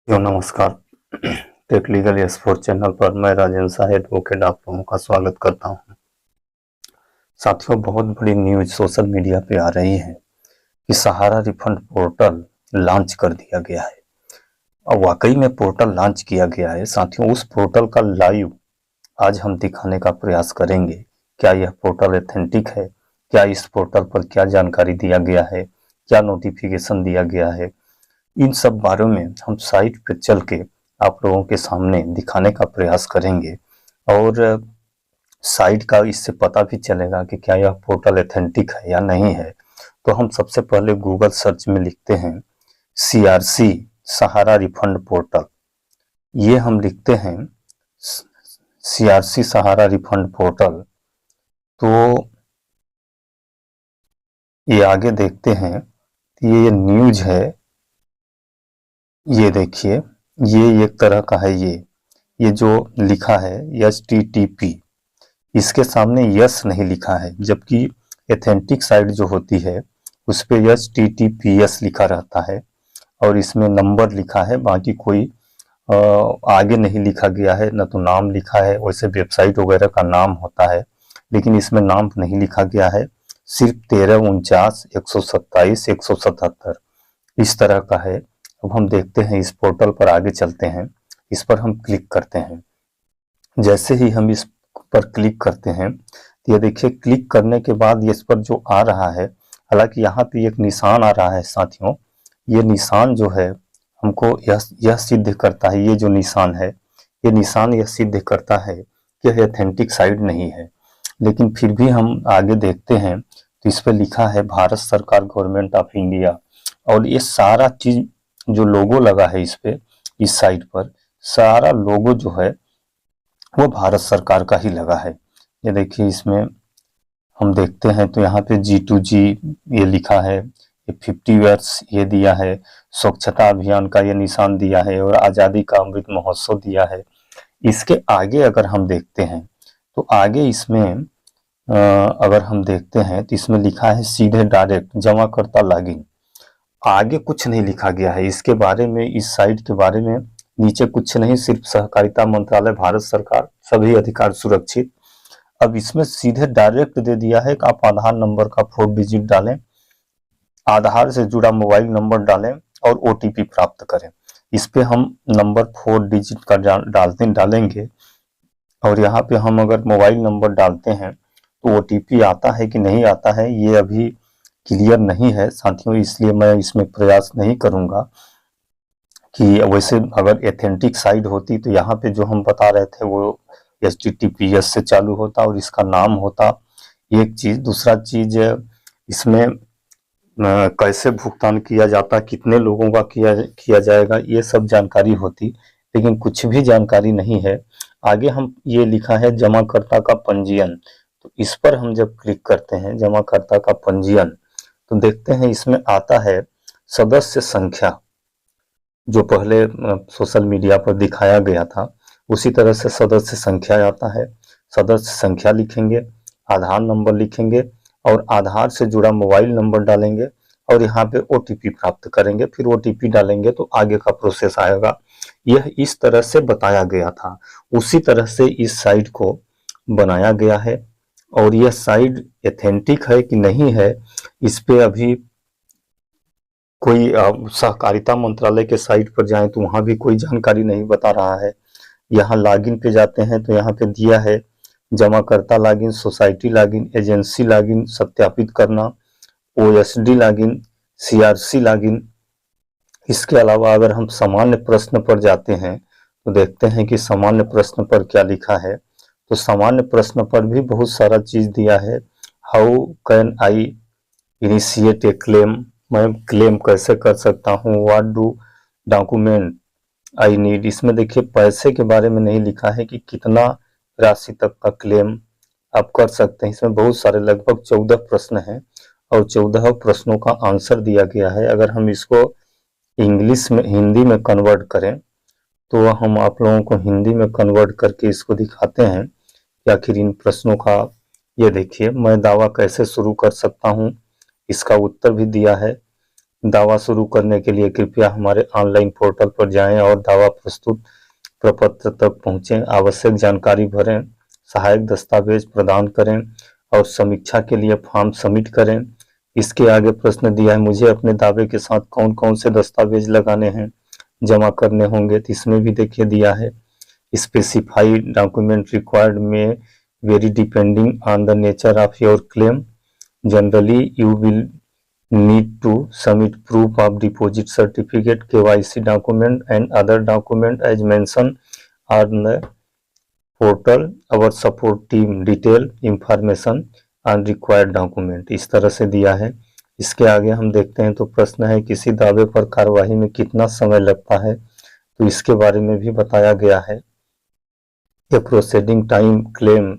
नमस्कार। Take legal sport channel पर मैं राजेंद्र शाह एडवोकेट आप लोगों का स्वागत करता हूं। साथियों, बहुत बड़ी न्यूज सोशल मीडिया पे आ रही है कि सहारा रिफंड पोर्टल लॉन्च कर दिया गया है। और वाकई में पोर्टल लॉन्च किया गया है। साथियों, उस पोर्टल का लाइव आज हम दिखाने का प्रयास करेंगे। क्या यह पोर्टल ऑथेंटिक है? क्या इस पोर्टल पर क्या जानकारी दिया गया है? क्या नोटिफिकेशन दिया गया है? इन सब बारे में हम साइट पे चल के आप लोगों के सामने दिखाने का प्रयास करेंगे। और साइट का इससे पता भी चलेगा कि क्या यह पोर्टल ऑथेंटिक है या नहीं है। तो हम सबसे पहले गूगल सर्च में लिखते हैं CRC सहारा रिफंड पोर्टल। ये हम लिखते हैं CRC सहारा रिफंड पोर्टल। तो ये आगे देखते हैं, ये न्यूज है। ये देखिए, ये एक तरह का है। ये जो लिखा है HTTP, इसके सामने यस नहीं लिखा है, जबकि एथेंटिक साइट जो होती है उस पे HTTPS लिखा रहता है और इसमें नंबर लिखा है। बाकी कोई आगे नहीं लिखा गया है, न तो नाम लिखा है। वैसे वेबसाइट वगैरह का नाम होता है, लेकिन इसमें नाम नहीं लिखा गया है। सिर्फ 13 49 127 177 इस तरह का है। अब हम देखते हैं, इस पोर्टल पर आगे चलते हैं। इस पर हम क्लिक करते हैं। जैसे ही हम इस पर क्लिक करते हैं, तो ये देखिए, क्लिक करने के बाद इस पर जो आ रहा है, हालांकि यहाँ पे एक निशान आ रहा है साथियों। ये निशान जो है हमको यह सिद्ध करता है, ये जो निशान है, ये निशान यह सिद्ध करता है कि यह ऑथेंटिक साइट नहीं है। लेकिन फिर भी हम आगे देखते हैं तो इस पर लिखा है भारत सरकार, गवर्नमेंट ऑफ इंडिया। और ये सारा चीज जो लोगो लगा है इस पे, इस साइट पर सारा लोगो जो है वो भारत सरकार का ही लगा है। ये देखिए, इसमें हम देखते हैं तो यहाँ पे G2G ये लिखा है, ये 50 ईयर्स ये दिया है, स्वच्छता अभियान का ये निशान दिया है और आज़ादी का अमृत महोत्सव दिया है। इसके आगे अगर हम देखते हैं तो आगे इसमें अगर हम देखते हैं तो इसमें लिखा है सीधे डायरेक्ट जमाकर्ता लॉगिन। आगे कुछ नहीं लिखा गया है इसके बारे में, इस साइट के बारे में नीचे कुछ नहीं, सिर्फ सहकारिता मंत्रालय, भारत सरकार, सभी अधिकार सुरक्षित। अब इसमें सीधे डायरेक्ट दे दिया है कि आप आधार नंबर का 4 डिजिट डालें, आधार से जुड़ा मोबाइल नंबर डालें और OTP प्राप्त करें। इस पे हम नंबर 4 डिजिट का डालेंगे और यहाँ पे हम अगर मोबाइल नंबर डालते हैं तो OTP आता है कि नहीं आता है ये अभी क्लियर नहीं है साथियों, इसलिए मैं इसमें प्रयास नहीं करूंगा। कि वैसे अगर एथेंटिक साइट होती तो यहाँ पे जो हम बता रहे थे वो HTTPS से चालू होता और इसका नाम होता। एक चीज, दूसरा चीज, इसमें कैसे भुगतान किया जाता, कितने लोगों का किया जाएगा, ये सब जानकारी होती, लेकिन कुछ भी जानकारी नहीं है। आगे हम ये लिखा है जमाकर्ता का पंजीयन। तो इस पर हम जब क्लिक करते हैं जमाकर्ता का पंजीयन, तो देखते हैं इसमें आता है सदस्य संख्या, जो पहले सोशल मीडिया पर दिखाया गया था उसी तरह से सदस्य संख्या आता है। सदस्य संख्या लिखेंगे, आधार नंबर लिखेंगे और आधार से जुड़ा मोबाइल नंबर डालेंगे और यहाँ पे OTP प्राप्त करेंगे। फिर OTP डालेंगे तो आगे का प्रोसेस आएगा। यह इस तरह से बताया गया था, उसी तरह से इस साइट को बनाया गया है। और यह साइट एथेंटिक है कि नहीं है, इस पे अभी कोई सहकारिता मंत्रालय के साइट पर जाएं तो वहां भी कोई जानकारी नहीं बता रहा है। यहाँ लॉगिन पे जाते हैं तो यहाँ पे दिया है जमाकर्ता login, society login, agency login, सत्यापित करना, OSD लॉगिन, CRC लॉगिन। इसके अलावा अगर हम सामान्य प्रश्न पर जाते हैं तो देखते हैं कि सामान्य प्रश्न पर क्या लिखा है। तो सामान्य प्रश्न पर भी बहुत सारा चीज दिया है। How can I initiate A claim, मैं क्लेम कैसे कर सकता हूँ। What do document I need. इसमें देखिए पैसे के बारे में नहीं लिखा है कि कितना राशि तक का क्लेम आप कर सकते हैं। इसमें बहुत सारे लगभग 14 प्रश्न हैं और 14 प्रश्नों का आंसर दिया गया है। अगर हम इसको इंग्लिश में, हिंदी में कन्वर्ट करें तो हम आप लोगों को हिंदी में कन्वर्ट करके इसको दिखाते हैं कि आखिर इन प्रश्नों का। ये देखिए, मैं दावा कैसे शुरू कर सकता हूँ, इसका उत्तर भी दिया है। दावा शुरू करने के लिए कृपया हमारे ऑनलाइन पोर्टल पर जाएं और दावा प्रस्तुत प्रपत्र तक पहुंचें। आवश्यक जानकारी भरें, सहायक दस्तावेज प्रदान करें और समीक्षा के लिए फॉर्म सबमिट करें। इसके आगे प्रश्न दिया है, मुझे अपने दावे के साथ कौन कौन से दस्तावेज लगाने हैं, जमा करने होंगे। तो इसमें भी देखिए दिया है, स्पेसिफाइड डॉक्यूमेंट रिक्वायर्ड में very depending on the nature of your claim. Generally you will need to submit proof of deposit certificate, KYC document and other document as mentioned on the portal. Our support team detail information on required document। इस तरह से दिया है। इसके आगे हम देखते हैं तो प्रश्न है, किसी दावे पर कार्यवाही में कितना समय लगता है, तो इसके बारे में भी बताया गया है। The proceeding time claim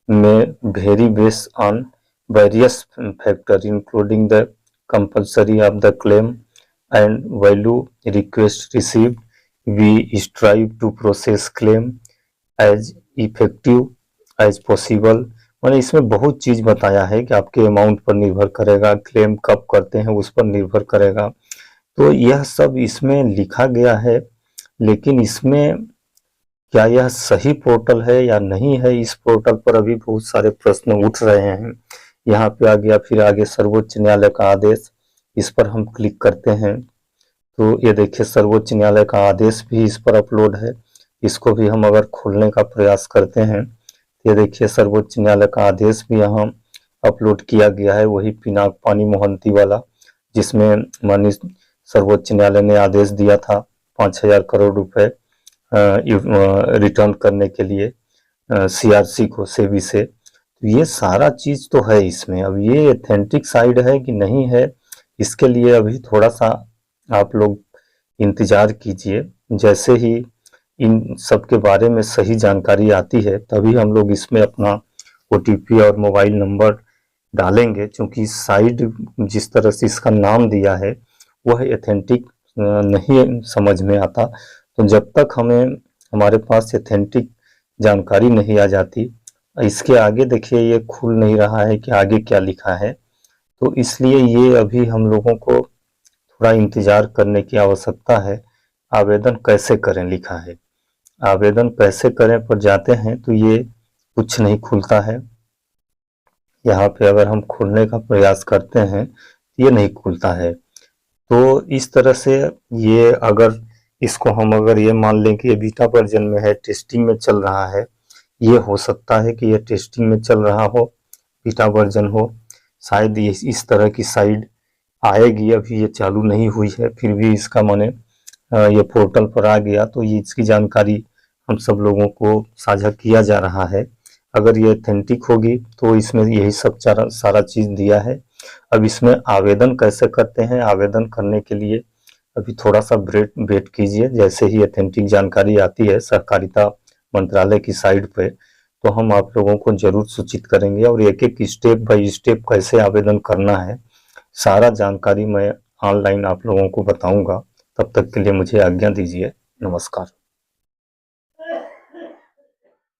may vary based on various factors including the compulsory of the claim and value request received. We strive to process claim as effective as possible। मैंने इसमें बहुत चीज बताया है कि आपके अमाउंट पर निर्भर करेगा, क्लेम कब करते हैं उस पर निर्भर करेगा। तो यह सब इसमें लिखा गया है, लेकिन इसमें क्या यह सही पोर्टल है या नहीं है, इस पोर्टल पर अभी बहुत सारे प्रश्न उठ रहे हैं। यहाँ पे आ गया, फिर आगे सर्वोच्च न्यायालय का आदेश, इस पर हम क्लिक करते हैं तो ये देखिए सर्वोच्च न्यायालय का आदेश भी इस पर अपलोड है। इसको भी हम अगर खोलने का प्रयास करते हैं तो ये देखिए सर्वोच्च न्यायालय का आदेश भी यहाँ अपलोड किया गया है, वही पिनाक पानी मोहंती वाला, जिसमें माननीय सर्वोच्च न्यायालय ने आदेश दिया था 5,000 करोड़ रुपए रिटर्न करने के लिए CRC को, सेबी से। तो ये सारा चीज तो है इसमें। अब ये ऑथेंटिक साइड है कि नहीं है, इसके लिए अभी थोड़ा सा आप लोग इंतजार कीजिए। जैसे ही इन सब के बारे में सही जानकारी आती है तभी हम लोग इसमें अपना OTP और मोबाइल नंबर डालेंगे, क्योंकि साइड जिस तरह से इसका नाम दिया है वह ऑथेंटिक नहीं समझ में आता। तो जब तक हमारे पास ऑथेंटिक जानकारी नहीं आ जाती, इसके आगे देखिए ये खुल नहीं रहा है कि आगे क्या लिखा है, तो इसलिए ये अभी हम लोगों को थोड़ा इंतजार करने की आवश्यकता है। आवेदन कैसे करें लिखा है, आवेदन कैसे करें पर जाते हैं तो ये कुछ नहीं खुलता है। यहाँ पे अगर हम खोलने का प्रयास करते हैं ये नहीं खुलता है। तो इस तरह से ये अगर इसको हम अगर ये मान लें कि ये बीटा वर्जन में है, टेस्टिंग में चल रहा है, ये हो सकता है कि ये टेस्टिंग में चल रहा हो, बीटा वर्जन हो, शायद ये इस तरह की साइड आएगी। अभी ये चालू नहीं हुई है, फिर भी इसका माने ये पोर्टल पर आ गया, तो ये इसकी जानकारी हम सब लोगों को साझा किया जा रहा है। अगर ये ऑथेंटिक होगी तो इसमें यही सब सारा चीज दिया है। अब इसमें आवेदन कैसे करते हैं, आवेदन करने के लिए अभी थोड़ा सा वेट कीजिए। जैसे ही ऑथेंटिक जानकारी आती है सहकारिता मंत्रालय की साइट पे, तो हम आप लोगों को जरूर सूचित करेंगे और एक एक स्टेप बाय स्टेप कैसे आवेदन करना है सारा जानकारी मैं ऑनलाइन आप लोगों को बताऊंगा। तब तक के लिए मुझे आज्ञा दीजिए। नमस्कार।